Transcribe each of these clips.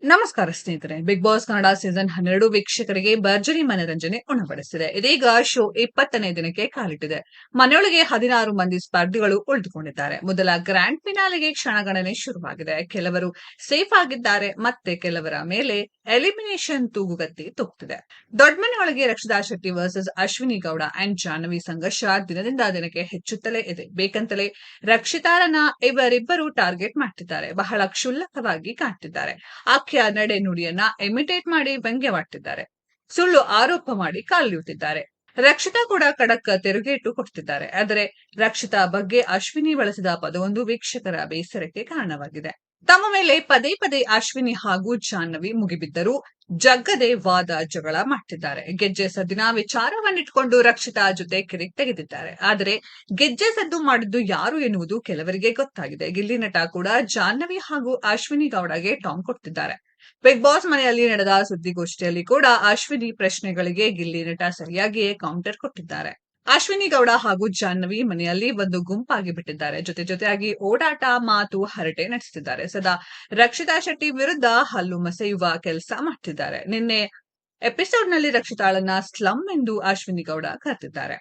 ನಮಸ್ಕಾರ ಸ್ನೇಹಿತರೆ. Big boss Kannada season 12 ವೀಕ್ಷಕರಿಗೆ ಭರ್ಜರಿ ಮನರಂಜನೆ ಉಣಬಡಿಸಿದೆ. ಇದೀಗ ಶೋ 20ನೇ ದಿನಕ್ಕೆ ಕಾಲಿಟ್ಟಿದೆ. ಮನೆಯೊಳಗೆ 16 ಮಂದಿ ಸ್ಪರ್ಧಿಗಳು ಉಳಿದುಕೊಂಡಿದ್ದಾರೆ. ಮೊದಲ ಗ್ರ್ಯಾಂಡ್ ಫಿನಾಲೆಗೆ ಕ್ಷಣಗಣನೆ ಶುರುವಾಗಿದೆ. ಕೆಲವರು ಸೇಫ್ ಆಗಿದ್ದಾರೆ, ಮತ್ತೆ ಕೆಲವರ ಮೇಲೆ ಎಲಿಮಿನೇಷನ್ ತೂಗುಗತ್ತಿ ತೂಗ್ತಿದೆ. ದೊಡ್ಡಮನೆಯೊಳಗೆ ರಕ್ಷಿತಾ ಶೆಟ್ಟಿ ವರ್ಸಸ್ ಅಶ್ವಿನಿ ಗೌಡ ಅಂಡ್ ಜಾಹ್ನವಿ ಸಂಘರ್ಷ ದಿನದಿಂದ ದಿನಕ್ಕೆ ಹೆಚ್ಚುತ್ತಲೇ ಇದೆ. ಬೇಕಂತಲೇ ರಕ್ಷಿತಾರನ್ನ ಇವರಿಬ್ಬರು ಟಾರ್ಗೆಟ್ ಮಾಡ್ತಿದ್ದಾರೆ. ಬಹಳ ಕ್ಷುಲ್ಲಕವಾಗಿ ಕಾಣ್ತಿದ್ದಾರೆ. ಆಕೆಯ ನಡೆ ನುಡಿಯನ್ನ ಇಮಿಟೇಟ್ ಮಾಡಿ ವ್ಯಂಗ್ಯವಾಡ್ತಿದ್ದಾರೆ. ಸುಳ್ಳು ಆರೋಪ ಮಾಡಿ ಕಾಲಿಡುತ್ತಿದ್ದಾರೆ. ರಕ್ಷಿತಾ ಕೂಡ ಖಡಕ್ ತಿರುಗೇಟು ಕೊಡ್ತಿದ್ದಾರೆ. ಆದರೆ ರಕ್ಷಿತಾ ಬಗ್ಗೆ ಅಶ್ವಿನಿ ಬಳಸಿದ ಪದವೊಂದು ವೀಕ್ಷಕರ ಬೇಸರಕ್ಕೆ ಕಾರಣವಾಗಿದೆ. ತಮ್ಮ ಮೇಲೆ ಪದೇ ಪದೇ ಅಶ್ವಿನಿ ಹಾಗೂ ಜಾಹ್ನವಿ ಮುಗಿಬಿದ್ದರೂ ಜಗ್ಗದೆ ವಾದ ಜಗಳ ಮಾಡ್ತಿದ್ದಾರೆ. ಗೆಜ್ಜೆ ಸದ್ದಿನ ವಿಚಾರವನ್ನಿಟ್ಕೊಂಡು ರಕ್ಷಿತಾ ಜೊತೆ ಕಿರಿಕ್ ತೆಗೆದಿದ್ದಾರೆ. ಆದರೆ ಗೆಜ್ಜೆ ಸದ್ದು ಮಾಡಿದ್ದು ಯಾರು ಎನ್ನುವುದು ಕೆಲವರಿಗೆ ಗೊತ್ತಾಗಿದೆ. ಗಿಲ್ಲಿ ನಟ ಕೂಡ ಜಾಹ್ನವಿ ಹಾಗೂ ಅಶ್ವಿನಿ ಗೌಡಗೆ ಟಾಂಗ್ ಕೊಡ್ತಿದ್ದಾರೆ. ಬಿಗ್ ಬಾಸ್ ಮನೆಯಲ್ಲಿ ನಡೆದ ಸುದ್ದಿಗೋಷ್ಠಿಯಲ್ಲಿ ಕೂಡ ಅಶ್ವಿನಿ ಪ್ರಶ್ನೆಗಳಿಗೆ ಗಿಲ್ಲಿ ನಟ ಸರಿಯಾಗಿಯೇ ಕೌಂಟರ್ ಕೊಟ್ಟಿದ್ದಾರೆ. ಅಶ್ವಿನಿ ಗೌಡ ಹಾಗೂ ಜಾಹ್ನವಿ ಮನೆಯಲ್ಲಿ ಒಂದು ಗುಂಪಾಗಿ ಬಿಟ್ಟಿದ್ದಾರೆ. ಜೊತೆಯಾಗಿ ಓಡಾಟ, ಮಾತು, ಹರಟೆ ನಡೆಸುತ್ತಿದ್ದಾರೆ. ಸದಾ ರಕ್ಷಿತಾ ಶೆಟ್ಟಿ ವಿರುದ್ಧ ಹಲ್ಲು ಮಸೆಯುವ ಕೆಲಸ ಮಾಡ್ತಿದ್ದಾರೆ. ನಿನ್ನೆ ಎಪಿಸೋಡ್ನಲ್ಲಿ ರಕ್ಷಿತಾಳನ್ನ ಸ್ಲಮ್ ಎಂದು ಅಶ್ವಿನಿ ಗೌಡ ಕರೆದಿದ್ದಾರೆ.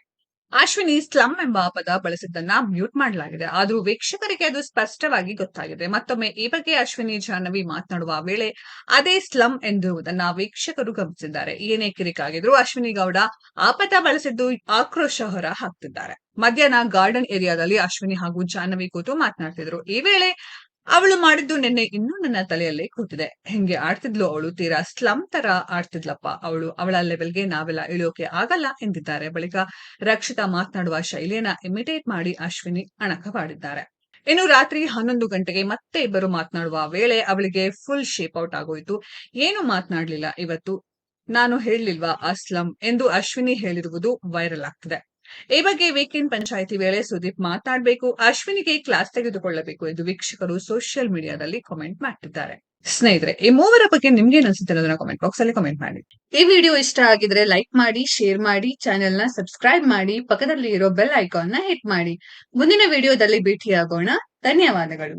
ಅಶ್ವಿನಿ ಸ್ಲಮ್ ಎಂಬ ಪದ ಬಳಸಿದ್ದನ್ನ ಮ್ಯೂಟ್ ಮಾಡಲಾಗಿದೆ. ಆದರೂ ವೀಕ್ಷಕರಿಗೆ ಅದು ಸ್ಪಷ್ಟವಾಗಿ ಗೊತ್ತಾಗಿದೆ. ಮತ್ತೊಮ್ಮೆ ಈ ಬಗ್ಗೆ ಅಶ್ವಿನಿ ಜಾಹ್ನವಿ ಮಾತನಾಡುವ ವೇಳೆ ಅದೇ ಸ್ಲಮ್ ಎಂದಿರುವುದನ್ನ ವೀಕ್ಷಕರು ಗಮನಿಸಿದ್ದಾರೆ. ಏನೇ ಕಿರಿಕಾಗಿದ್ರು ಅಶ್ವಿನಿ ಗೌಡ ಆ ಪದ ಬಳಸಿದ್ದು ಆಕ್ರೋಶ ಹೊರ ಹಾಕ್ತಿದ್ದಾರೆ. ಮಧ್ಯಾಹ್ನ ಗಾರ್ಡನ್ ಏರಿಯಾದಲ್ಲಿ ಅಶ್ವಿನಿ ಹಾಗೂ ಜಾಹ್ನವಿ ಕೂತು ಮಾತನಾಡ್ತಿದ್ರು. ಈ ವೇಳೆ ಅವಳು ಮಾಡಿದ್ದು ನಿನ್ನೆ ಇನ್ನೂ ನನ್ನ ತಲೆಯಲ್ಲೇ ಕೂತಿದೆ. ಹೆಂಗೆ ಆಡ್ತಿದ್ಲು ಅವಳು, ತೀರಾ ಸ್ಲಮ್ ತರ ಆಡ್ತಿದ್ಲಪ್ಪ ಅವಳ ಲೆವೆಲ್ಗೆ ನಾವೆಲ್ಲ ಇಳಿಯೋಕೆ ಆಗಲ್ಲ ಎಂದಿದ್ದಾರೆ. ಬಳಿಕ ರಕ್ಷಿತಾ ಮಾತನಾಡುವ ಶೈಲಿಯನ್ನ ಇಮಿಟೇಟ್ ಮಾಡಿ ಅಶ್ವಿನಿ ಅಣಕವಾಡಿದ್ದಾರೆ. ಇನ್ನು ರಾತ್ರಿ 11 ಗಂಟೆಗೆ ಮತ್ತೆ ಇಬ್ಬರು ಮಾತನಾಡುವ ವೇಳೆ ಅವಳಿಗೆ ಫುಲ್ ಶೇಪ್ ಔಟ್ ಆಗೋಯ್ತು. ಏನು ಮಾತನಾಡ್ಲಿಲ್ಲ ಇವತ್ತು, ನಾನು ಹೇಳಲಿಲ್ವಾ ಅಸ್ಲಂ ಎಂದು ಅಶ್ವಿನಿ ಹೇಳಿರುವುದು ವೈರಲ್ ಆಗ್ತಿದೆ. ಈ ಬಗ್ಗೆ ವೀಕೆಂಡ್ ಪಂಚಾಯಿತಿ ವೇಳೆ ಸುದೀಪ್ ಮಾತನಾಡಬೇಕು, ಅಶ್ವಿನಿಗೆ ಕ್ಲಾಸ್ ತೆಗೆದುಕೊಳ್ಳಬೇಕು ಎಂದು ವೀಕ್ಷಕರು ಸೋಷಿಯಲ್ ಮೀಡಿಯಾದಲ್ಲಿ ಕಾಮೆಂಟ್ ಮಾಡ್ತಿದ್ದಾರೆ. ಸ್ನೇಹಿತರೆ, ಈ ಮೂವರ ಬಗ್ಗೆ ನಿಮ್ಗೆ ಅನಿಸುತ್ತೆ ಅನ್ನೋದನ್ನ ಕಾಮೆಂಟ್ ಬಾಕ್ಸ್ ಅಲ್ಲಿ ಕಾಮೆಂಟ್ ಮಾಡಿ. ಈ ವಿಡಿಯೋ ಇಷ್ಟ ಆಗಿದ್ರೆ ಲೈಕ್ ಮಾಡಿ, ಶೇರ್ ಮಾಡಿ, ಚಾನೆಲ್ ನ ಸಬ್ಸ್ಕ್ರೈಬ್ ಮಾಡಿ, ಪಕ್ಕದಲ್ಲಿ ಇರೋ ಬೆಲ್ ಐಕಾನ್ ನ ಹಿಟ್ ಮಾಡಿ. ಮುಂದಿನ ವಿಡಿಯೋದಲ್ಲಿ ಭೇಟಿಯಾಗೋಣ. ಧನ್ಯವಾದಗಳು.